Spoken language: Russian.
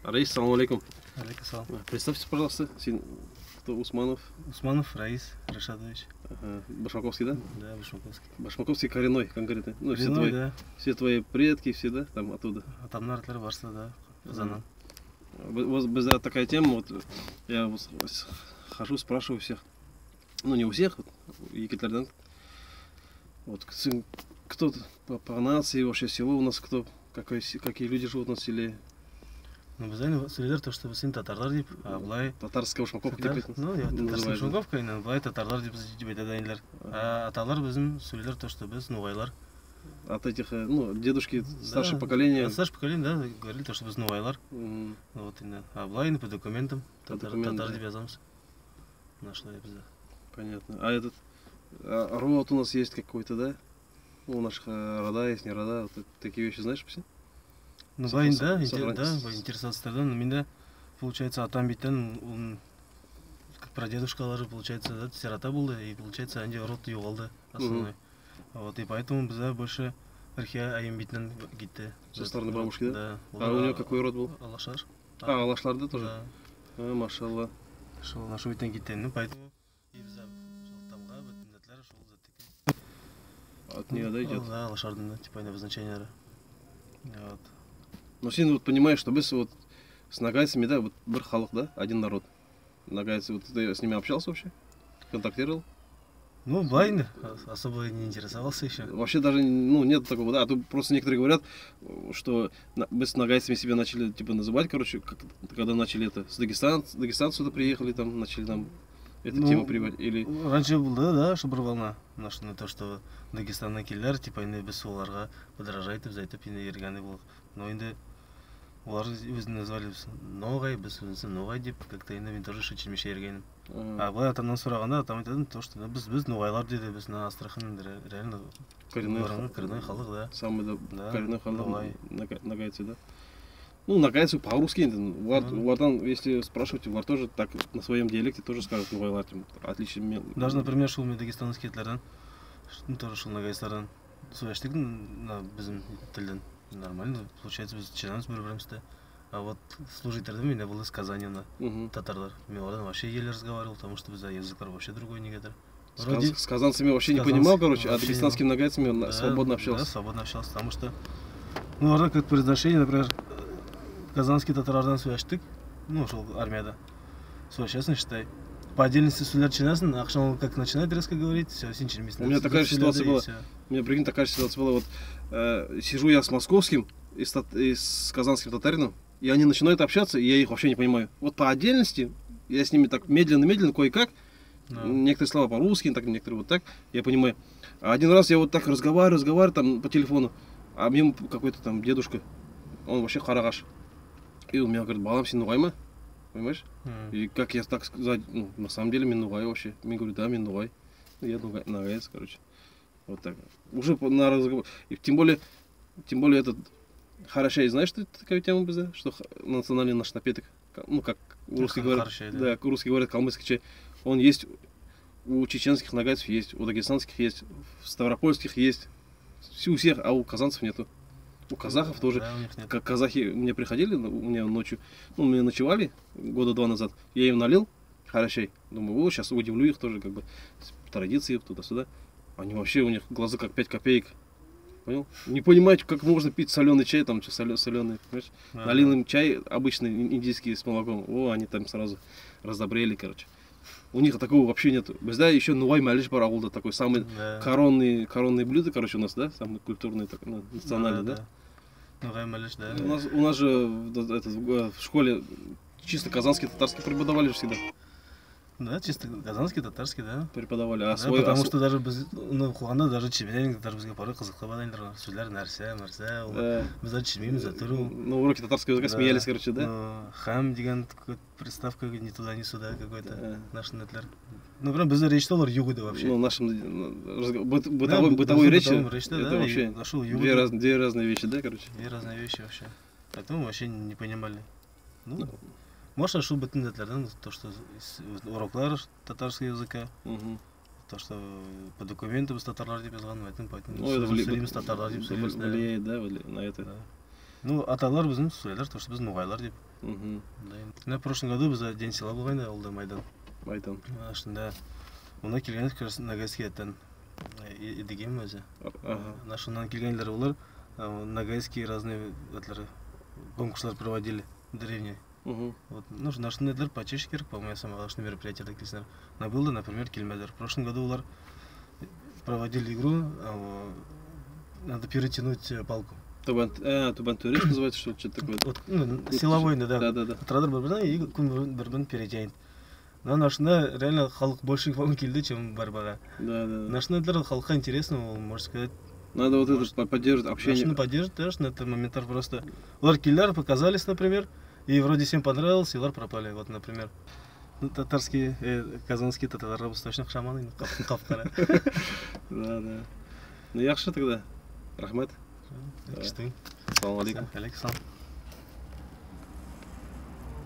Раис, салам алейкум. Алейкум салам. Представьте, пожалуйста, кто Усманов? Усманов Раис Рашадович. Башмаковский, да? Да, Башмаковский. Башмаковский коренной конкретно. Ну, Коренной, да. все твои предки, все, да, там оттуда. Атамнарлар барса, да, Казаннан. Bizda такая тема, вот я хожу, спрашиваю всех, ну не у всех, вот, египтян, вот кто по нации, вообще село у нас, какие люди живут на селе. Ну, біз әне сөйлер то, что біздің татарлар деп, былай Татарская башмаковка деп айтады. Ну, татарская башмаковка, былай татарлар деп айтады айнылар. Аталар біздің сөйлер то, что біз нуғайлар. От этих, ну, дедушки, старшее поколение. Старшее поколение, да, говорили то, что біз нуғайлар. Вот, а былай по документам татар деп язамыз. Нашла я бізде. Понятно. А этот род у нас есть какой-то, да? У наших рода есть, не рода, вот такие вещи знаешь все? Ну, да, интересоваться-то, меня, получается, атам биттен, он, как прадедушкалары, получается, да, сирота был, и, получается, они род югалды основной. Вот, и поэтому, да, больше архея аим биттен гитте. Со стороны бабушки, да? Да. А у него какой род был? Алашар. Алашлар, да, тоже? Да. Машалла. Шел нашу биттен гитте, ну, поэтому, и взял, тамга, беттенетлер, шел за таки. От нее, да, идет? Да, Алашардын, да, типа, обозначение. Вот. Но сен вот понимаешь, что без вот с нагайцами, да, вот бір халық, да, один народ. Нагайцы, вот ты с ними общался вообще? Контактировал? Ну, блайнд, особо не интересовался еще. Вообще даже, ну, нет такого, да, а то просто некоторые говорят, что без нагайцами себя начали, типа, называть, короче, когда начали это, с Дагестан сюда приехали, там, начали там эту тему приводить, или... Раньше было, да, что была волна, на то, что Дагестаннан келдер, типа, инде без оларға подражайтып, зайтып, инде ерганы был. Но инде олар өзін назвали Ноғай, біз өзінсі Ноғай деп, как-то инде мен тоже шечілмеше ергенім. А былай атамнан сұрағанда, атам айтады, то, что біз Ноғайлар деді, біз на Астрахань реально коренной халық, да. Самый коренной халық, нагайцы, да. Ну, нагайцы по-русски, вардан, если спрашивать, вар тоже так на своем диалекте тоже скажут Ноғайлар, отличие. Даже, например, шул мен дагестанский етлерден, тоже шул нагайстардан сөйлештік на біздің тілден. Нормально, получается, біз чинамыз бір-бірімізді. А вот служитель меня был из Казани, татарлар. Мен одан вообще еле разговаривал, потому что bizda языклар вообще другой негатор. С казанцами вообще не понимал, короче, а дагестанскими нагайцами свободно общался. Да, свободно общался, потому что, ну, одан как произношение, например, казанский татарлардан сөйлештік, ну, шел армияда. Сөйлешесің, считай. По отдельности сөйлер чинасың, ақшан как начинает резко говорить, все, сен чилмейсің. У меня такая же ситуация была. У меня, прикинь, такая же ситуация была. Вот сижу я с московским и с казанским татарином, и они начинают общаться, и я их вообще не понимаю. Вот по отдельности, я с ними так медленно, кое-как, некоторые слова по-русски, так, некоторые вот так, я понимаю. А один раз я вот так разговариваю там по телефону, а мне какой-то там дедушка, он вообще харагаш. И у меня говорит, балам сен нуғай, понимаешь? И как я так сказать, ну, на самом деле, мен нуғай вообще. Мне говорю, да, мен нуғай. Я нагайец, короче. Вот так. Уже на разговор. И тем более этот харашей, знаешь, что это такая тема bizda? Что национальный наш напиток, ну как русские говорят, да, русские говорят калмыцкий чай. Он есть у чеченских нагайцев есть, у дагестанских есть, у ставропольских есть, у всех, а у казанцев нету. У казахов тоже. Да, как казахи мне приходили, у меня ночью, ну, мне ночевали года 2 назад, я им налил харашей. Думаю, о, сейчас удивлю их тоже, как бы, традиции туда-сюда. Они вообще, у них глаза как 5 копеек. Понял? Не понимаете, как можно пить соленый чай, там, соленый, понимаешь? Налил им чай обычный, индийский, с молоком. О, они там сразу разобрели, короче. У них такого вообще нету. Bizda еще нуғай мәліш бар ауылда, такой самый коронный блюдо, короче, у нас, да? Самый культурный, национальный, да? Нуғай мәліш, да. У нас же в школе чисто казанский, татарский преподавали же всегда. Да, чисто казанский, татарский, да. Преподавали. Да, потому что даже біз, ну, қуғанда даже чебенеңдер бізге порой қызықты бадайындыр. Сөйлер нәрсе, біз даже чемейміз, тұру. Ну, уроки татарского языка смеялись, короче, да? Хам деген приставка ни туда, ни сюда какой-то, наши нетлер. Ну, прям бізде речь олар югыды вообще. Ну, нашим бытовой речи, это вообще две разные вещи, да, короче? Две разные вещи вообще. Поэтому вообще не понимали. Ну, можно шул бітіндетлерден, то, что уроклар татарского языка, то, что по документам с татарлар деп жазған, поэтому влияет, да, на это. Ну, аталар біздің сөйлер, то что біз ноғайлар деп. Мгм. На прошлом году біз день села болғайны, олда майдан. Майдан. Ашында, ona келген көрсін Нагайский аттан едігем өзі. Ага. Нашынан келгендер олар, Нагайские разные конкурслар проводили в деревне. Мгм. Вот, ну, нашын эдлер почаще керек, по-моему, я самое главное мероприятие келсенер. На было, например, Кельмедер. В прошлом году олар проводили игру, надо перетянуть палку. Тубан турец называется, что-то такое. Вот, ну, силовой, да. Да. Традыр бір-біріне и күн бір-бірін перетянет. Но нашында реально халық больше, по-моему, келді, чем барбаға. Да. Нашында эдлер халыққа интересно, можно сказать. Надо вот это поддерживать общение. Нашында поддерживать, да, на этот момент просто. Олар келдер, показались, например, и вроде всем понравилось, и олар пропали. Вот, например, татарские, казанские татарлар восточных шаманы, қап-қара. Да. Ну, яхшы тогда. Рахмет. Ассалауму Ассалаmu алейкум. алейкум.